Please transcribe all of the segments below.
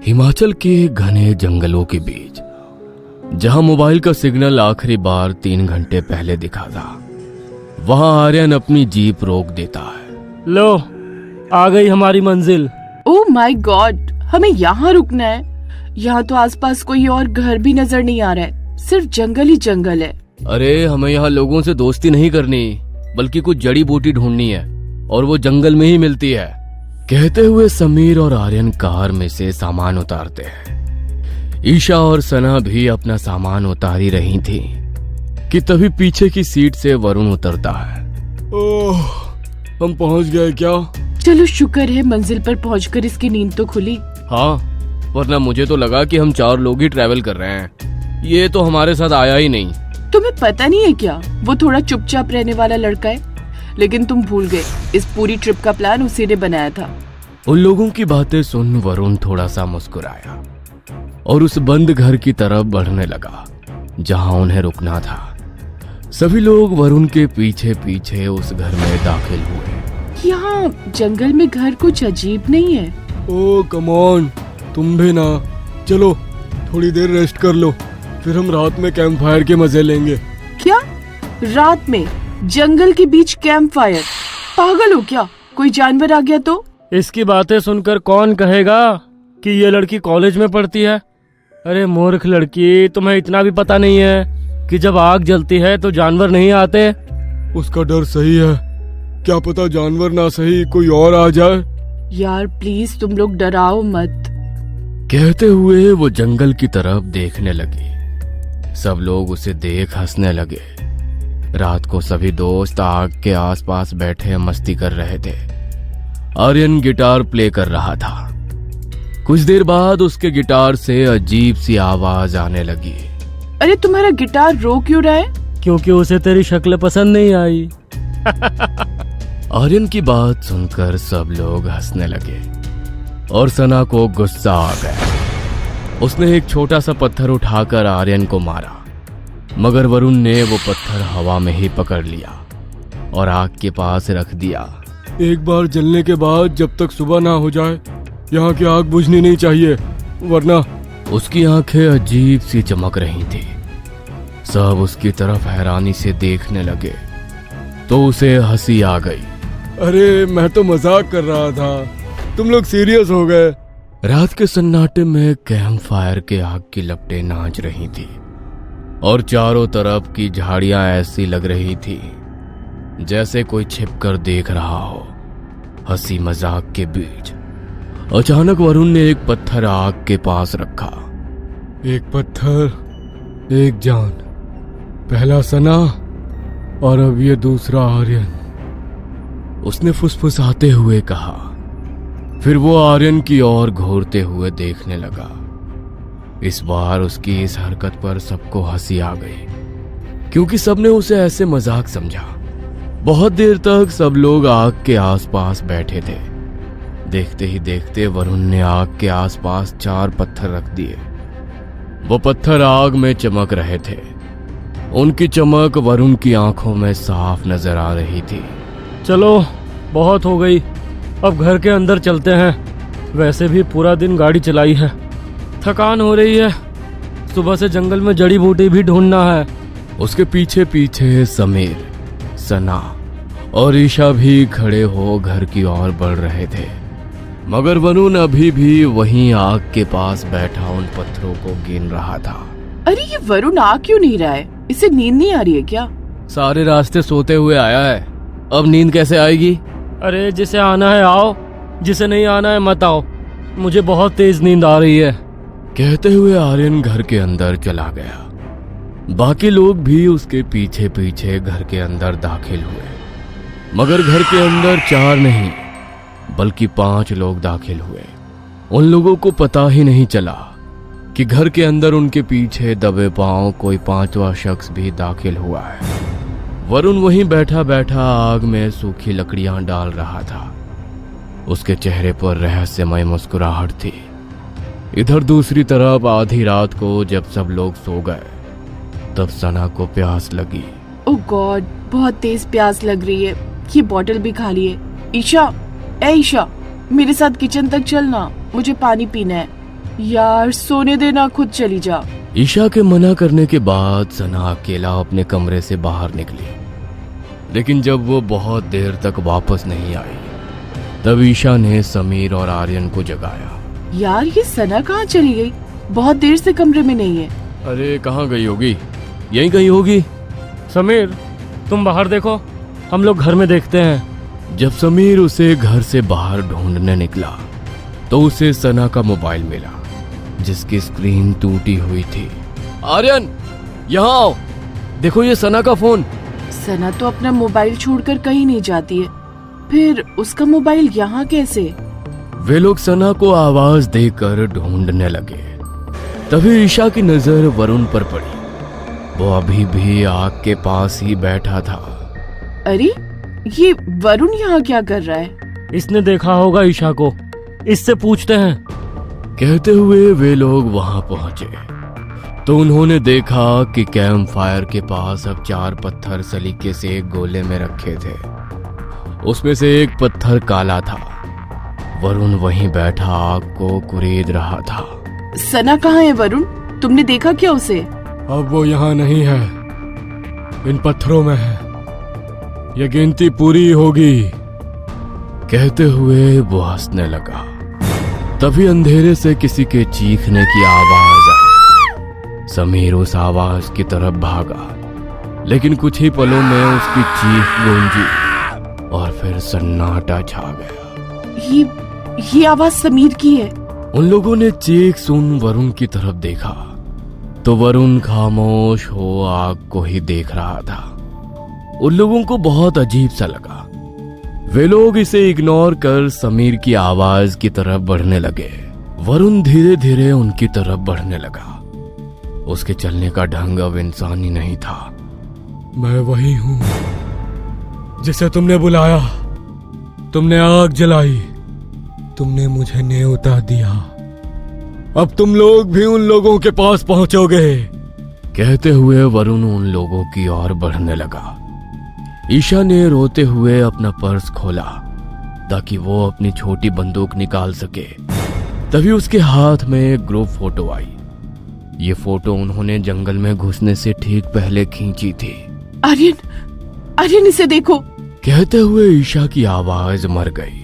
हिमाचल के घने जंगलों के बीच, जहां मोबाइल का सिग्नल आखिरी बार 3 घंटे पहले दिखा था, वहां आर्यन अपनी जीप रोक देता है। लो, आ गई हमारी मंजिल। ओह माय गॉड, हमें यहाँ रुकना है। यहाँ तो आसपास कोई और घर भी नजर नहीं आ रहा है, सिर्फ जंगल ही जंगल है। अरे हमें यहाँ लोगों से दोस्ती नहीं करनी, बल्कि कुछ जड़ी बूटी ढूंढनी है, और वो जंगल में ही मिलती है। कहते हुए समीर और आर्यन कार में से सामान उतारते हैं। ईशा और सना भी अपना सामान उतार ही रही थी कि तभी पीछे की सीट से वरुण उतरता है। ओह, हम पहुंच गए क्या? चलो शुक्र है मंजिल पर पहुंचकर इसकी नींद तो खुली। हाँ, वरना मुझे तो लगा कि हम 4 लोग ही ट्रैवल कर रहे हैं। ये तो हमारे साथ आया ही नहीं। तुम्हें पता नहीं है क्या, वो थोड़ा चुपचाप रहने वाला लड़का है, लेकिन तुम भूल गए इस पूरी ट्रिप का प्लान उसी ने बनाया था। उन लोगों की बातें सुन वरुण थोड़ा सा मुस्कुराया और उस बंद घर की तरफ बढ़ने लगा जहां उन्हें रुकना था। सभी लोग वरुण के पीछे पीछे उस घर में दाखिल हुए। यहाँ जंगल में घर कुछ अजीब नहीं है। ओह कम ऑन, तुम भी ना। चलो थोड़ी देर रेस्ट कर लो, फिर हम रात में कैंप फायर के मजे लेंगे। क्या रात में जंगल के बीच कैंप फायर? पागल हो क्या? कोई जानवर आ गया तो? इसकी बातें सुनकर कौन कहेगा कि ये लड़की कॉलेज में पढ़ती है। अरे मूर्ख लड़की, तुम्हें इतना भी पता नहीं है कि जब आग जलती है तो जानवर नहीं आते। उसका डर सही है, क्या पता जानवर ना सही कोई और आ जाए। यार प्लीज तुम लोग डराओ मत। कहते हुए वो जंगल की तरफ देखने लगी। सब लोग उसे देख हंसने लगे। रात को सभी दोस्त आग के आसपास बैठे मस्ती कर रहे थे। आर्यन गिटार प्ले कर रहा था। कुछ देर बाद उसके गिटार से अजीब सी आवाज आने लगी। अरे तुम्हारा गिटार रो क्यों रहा है? क्योंकि उसे तेरी शक्ल पसंद नहीं आई। आर्यन की बात सुनकर सब लोग हंसने लगे और सना को गुस्सा आ गया। उसने एक छोटा सा पत्थर उठाकर आर्यन को मारा, मगर वरुण ने वो पत्थर हवा में ही पकड़ लिया और आग के पास रख दिया। एक बार जलने के बाद जब तक सुबह ना हो जाए यहाँ की आग बुझनी नहीं चाहिए, वरना। उसकी आंखें अजीब सी चमक रही थी। सब उसकी तरफ हैरानी से देखने लगे तो उसे हंसी आ गई। अरे मैं तो मजाक कर रहा था, तुम लोग सीरियस हो गए। रात के सन्नाटे में कैंप फायर के आग की लपटें नाच रही थी और चारों तरफ की झाड़ियां ऐसी लग रही थी जैसे कोई छिपकर देख रहा हो। हंसी मजाक के बीच अचानक वरुण ने एक पत्थर आग के पास रखा। एक पत्थर एक जान, पहला सना और अब ये दूसरा आर्यन, उसने फुसफुसाते हुए कहा। फिर वो आर्यन की ओर घूरते हुए देखने लगा। इस बार उसकी इस हरकत पर सबको हंसी आ गई, क्योंकि सबने उसे ऐसे मजाक समझा। बहुत देर तक सब लोग आग के आसपास बैठे थे। देखते ही देखते वरुण ने आग के आसपास 4 पत्थर रख दिए। वो पत्थर आग में चमक रहे थे। उनकी चमक वरुण की आंखों में साफ नजर आ रही थी। चलो बहुत हो गई, अब घर के अंदर चलते हैं। वैसे भी पूरा दिन गाड़ी चलाई है, थकान हो रही है। सुबह से जंगल में जड़ी बूटी भी ढूंढना है। उसके पीछे पीछे समीर, सना और ईशा भी खड़े हो घर की ओर बढ़ रहे थे, मगर वरुण अभी भी वहीं आग के पास बैठा उन पत्थरों को गिन रहा था। अरे ये वरुण आ क्यों नहीं रहा है? इसे नींद नहीं आ रही है क्या? सारे रास्ते सोते हुए आया है, अब नींद कैसे आएगी? अरे जिसे आना है आओ, जिसे नहीं आना है मत आओ। मुझे बहुत तेज नींद आ रही है। कहते हुए आर्यन घर के अंदर चला गया। बाकी लोग भी उसके पीछे पीछे घर के अंदर दाखिल हुए, मगर घर के अंदर 4 नहीं बल्कि 5 लोग दाखिल हुए। उन लोगों को पता ही नहीं चला कि घर के अंदर उनके पीछे दबे पांव कोई 5वां शख्स भी दाखिल हुआ है। वरुण वहीं बैठा बैठा आग में सूखी लकड़ियां डाल रहा था। उसके चेहरे पर रहस्यमय मुस्कुराहट थी। इधर दूसरी तरफ आधी रात को जब सब लोग सो गए, तब सना को प्यास लगी। ओह गॉड, बहुत तेज प्यास लग रही है। ये बॉटल भी खाली है। ईशा, ए ईशा, मेरे साथ किचन तक चलना, मुझे पानी पीना है। यार सोने देना, खुद चली जा। ईशा के मना करने के बाद सना अकेला अपने कमरे से बाहर निकली, लेकिन जब वो बहुत देर तक वापस नहीं आई तब ईशा ने समीर और आर्यन को जगाया। यार ये सना कहाँ चली गई? बहुत देर से कमरे में नहीं है। अरे कहाँ गई होगी, यहीं गई होगी। समीर तुम बाहर देखो, हम लोग घर में देखते हैं। जब समीर उसे घर से बाहर ढूंढने निकला तो उसे सना का मोबाइल मिला जिसकी स्क्रीन टूटी हुई थी। आर्यन यहाँ आओ, देखो ये सना का फोन। सना तो अपना मोबाइल छोड़कर कहीं नहीं जाती है, फिर उसका मोबाइल यहाँ कैसे? वे लोग सना को आवाज देकर ढूंढने लगे। तभी ईशा की नजर वरुण पर पड़ी। वो अभी भी आग के पास ही बैठा था। अरे ये वरुण यहाँ क्या कर रहा है? इसने देखा होगा ईशा को, इससे पूछते हैं। कहते हुए वे लोग वहां पहुंचे तो उन्होंने देखा कि कैंप फायर के पास अब 4 पत्थर सलीके से एक गोले में रखे थे। उसमें से एक पत्थर काला था। वरुण वहीं बैठा आग को कुरेद रहा था। सना कहाँ है वरुण? तुमने देखा क्या उसे? अब वो यहाँ नहीं है, इन पत्थरों में है। ये गिनती पूरी होगी। कहते हुए वो हंसने लगा। तभी अंधेरे से किसी के चीखने की आवाज आई। समीर उस आवाज की तरफ भागा, लेकिन कुछ ही पलों में उसकी चीख गूंजी और फिर सन्नाटा छा गया। ये आवाज समीर की है। उन लोगों ने चीख सुन वरुण की तरफ देखा तो वरुण खामोश हो आग को ही देख रहा था। उन लोगों को बहुत अजीब सा लगा। वे लोग इसे इग्नोर कर समीर की आवाज की तरफ बढ़ने लगे। वरुण धीरे धीरे उनकी तरफ बढ़ने लगा। उसके चलने का ढंग अब इंसानी नहीं था। मैं वही हूँ जिसे तुमने बुलाया। तुमने आग जलाई, तुमने मुझे न्योता दिया। अब तुम लोग भी उन लोगों के पास पहुंचोगे। कहते हुए वरुण उन लोगों की ओर बढ़ने लगा। ईशा ने रोते हुए अपना पर्स खोला ताकि वो अपनी छोटी बंदूक निकाल सके। तभी उसके हाथ में एक ग्रुप फोटो आई। ये फोटो उन्होंने जंगल में घुसने से ठीक पहले खींची थी। आर्यन इसे देखो। कहते हुए ईशा की आवाज मर गई।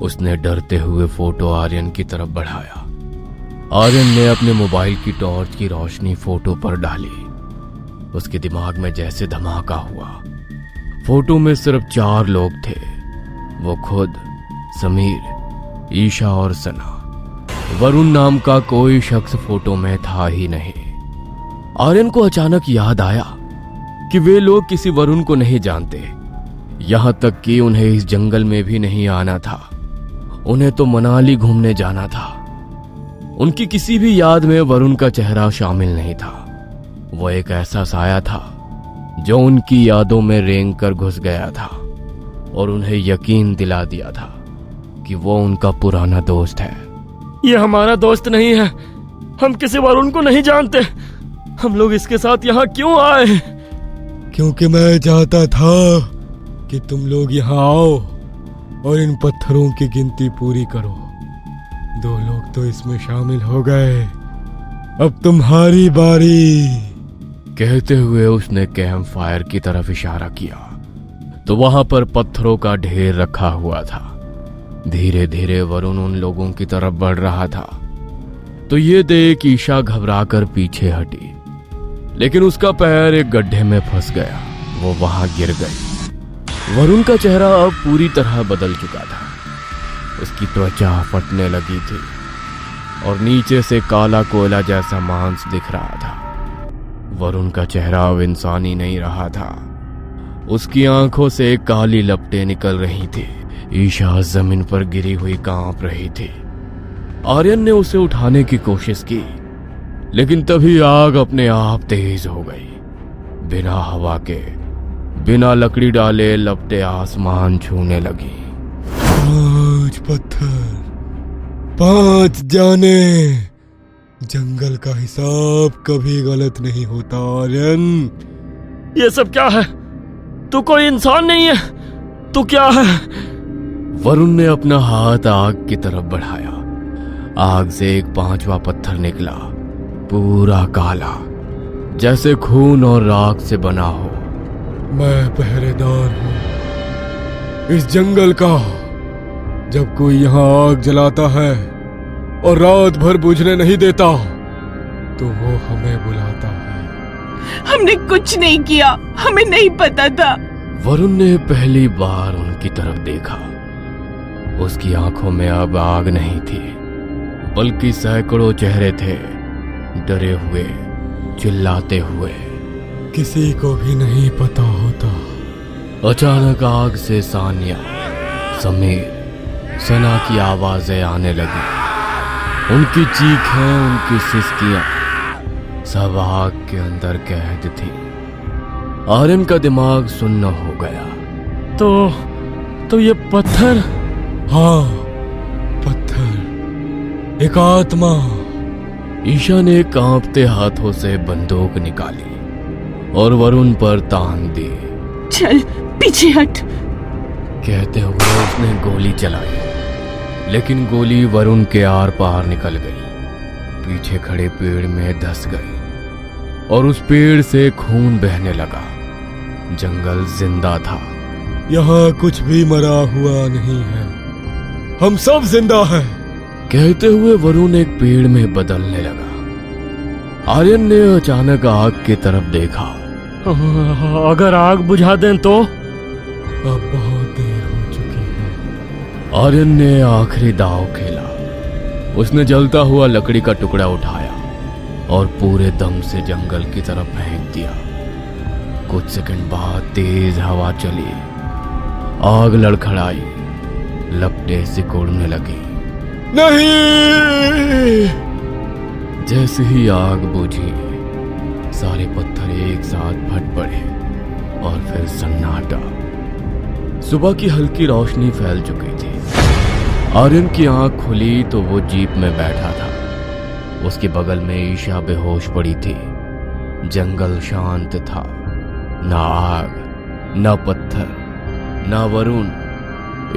उसने डरते हुए फोटो आर्यन की तरफ बढ़ाया। आर्यन ने अपने मोबाइल की टॉर्च की रोशनी फोटो पर डाली। उसके दिमाग में जैसे धमाका हुआ। फोटो में सिर्फ 4 लोग थे, वो खुद, समीर, ईशा और सना। वरुण नाम का कोई शख्स फोटो में था ही नहीं। आर्यन को अचानक याद आया कि वे लोग किसी वरुण को नहीं जानते, यहां तक कि उन्हें इस जंगल में भी नहीं आना था। उन्हें तो मनाली घूमने जाना था। उनकी किसी भी याद में वरुण का चेहरा शामिल नहीं था। वो एक ऐसा साया था जो उनकी यादों में रेंग कर घुस गया था और उन्हें यकीन दिला दिया था कि वो उनका पुराना दोस्त है। ये हमारा दोस्त नहीं है, हम किसी वरुण को नहीं जानते। हम लोग इसके साथ यहाँ क्यों आए? क्योंकि मैं चाहता था कि तुम लोग यहाँ आओ और इन पत्थरों की गिनती पूरी करो। 2 लोग तो इसमें शामिल हो गए, अब तुम्हारी बारी। कहते हुए उसने कैंप फायर की तरफ इशारा किया तो वहां पर पत्थरों का ढेर रखा हुआ था। धीरे धीरे वरुण उन लोगों की तरफ बढ़ रहा था तो ये देख ईशा घबराकर पीछे हटी, लेकिन उसका पैर एक गड्ढे में फंस गया। वो वहां गिर गई। वरुण का चेहरा अब पूरी तरह बदल चुका था। उसकी त्वचा फटने लगी थी और नीचे से काला कोयला जैसा मांस दिख रहा था। वरुण का चेहरा अब इंसानी नहीं रहा था। उसकी आंखों से काली लपटें निकल रही थी। ईशा जमीन पर गिरी हुई कांप रही थी। आर्यन ने उसे उठाने की कोशिश की, लेकिन तभी आग अपने आप तेज हो गई। बिना हवा के, बिना लकड़ी डाले लपटें आसमान छूने लगी। 5 पत्थर, 5 जाने। जंगल का हिसाब कभी गलत नहीं होता आर्यन। ये सब क्या है? तू कोई इंसान नहीं है, तू क्या है? वरुण ने अपना हाथ आग की तरफ बढ़ाया। आग से एक 5वां पत्थर निकला, पूरा काला, जैसे खून और राख से बना हो। मैं पहरेदार हूँ इस जंगल का। जब कोई यहाँ आग जलाता है और रात भर बुझने नहीं देता तो वो हमें बुलाता है। हमने कुछ नहीं किया, हमें नहीं पता था। वरुण ने पहली बार उनकी तरफ देखा। उसकी आंखों में अब आग नहीं थी, बल्कि सैकड़ों चेहरे थे, डरे हुए, चिल्लाते हुए। किसी को भी नहीं पता होता। अचानक आग से सानिया, समीर, सना की आवाजें आने लगी। उनकी चीखें, उनकी सिसकियां, सब आग के अंदर कैद थी। आर्यन का दिमाग सुन्न हो गया। तो ये पत्थर? हाँ, पत्थर, एक आत्मा। ईशा ने कांपते हाथों से बंदूक निकाली और वरुण पर तान दी। चल पीछे हट, कहते हुए उसने गोली चलाई, लेकिन गोली वरुण के आर पार निकल गई, पीछे खड़े पेड़ में धंस गई और उस पेड़ से खून बहने लगा। जंगल जिंदा था। यहाँ कुछ भी मरा हुआ नहीं है, हम सब जिंदा हैं। कहते हुए वरुण एक पेड़ में बदलने लगा। आर्यन ने अचानक आग की तरफ देखा। अगर आग बुझा दें तो? अब बहुत देर हो चुकी है। आर्यन ने आखिरी दांव खेला। उसने जलता हुआ लकड़ी का टुकड़ा उठाया और पूरे दम से जंगल की तरफ फेंक दिया। कुछ सेकंड बाद तेज हवा चली, आग लड़खड़ाई, लपटें सिकुड़ने लगी। नहीं! जैसे ही आग बुझी, सारे पत्थर एक साथ फट पड़े और फिर सन्नाटा। सुबह की हल्की रोशनी फैल चुकी थी। आर्यन की आंख खुली तो वो जीप में बैठा था। उसके बगल में ईशा बेहोश पड़ी थी। जंगल शांत था, ना आग, ना पत्थर, ना वरुण।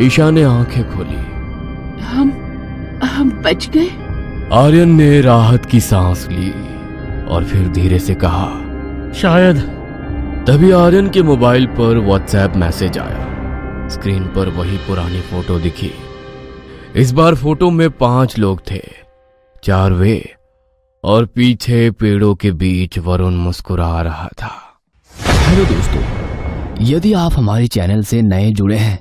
ईशा ने आंखें खोली। हम बच गए? आर्यन ने राहत की सांस ली और फिर धीरे से कहा, शायद। तभी आर्यन के मोबाइल पर व्हाट्सएप मैसेज आया। स्क्रीन पर वही पुरानी फोटो दिखी। इस बार फोटो में 5 लोग थे, 4 वे और पीछे पेड़ों के बीच वरुण मुस्कुरा रहा था। हेलो दोस्तों, यदि आप हमारे चैनल से नए जुड़े हैं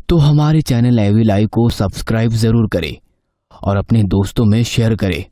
तो हमारे चैनल एवी लाइव को सब्सक्राइब जरूर करें और अपने दोस्तों में शेयर करें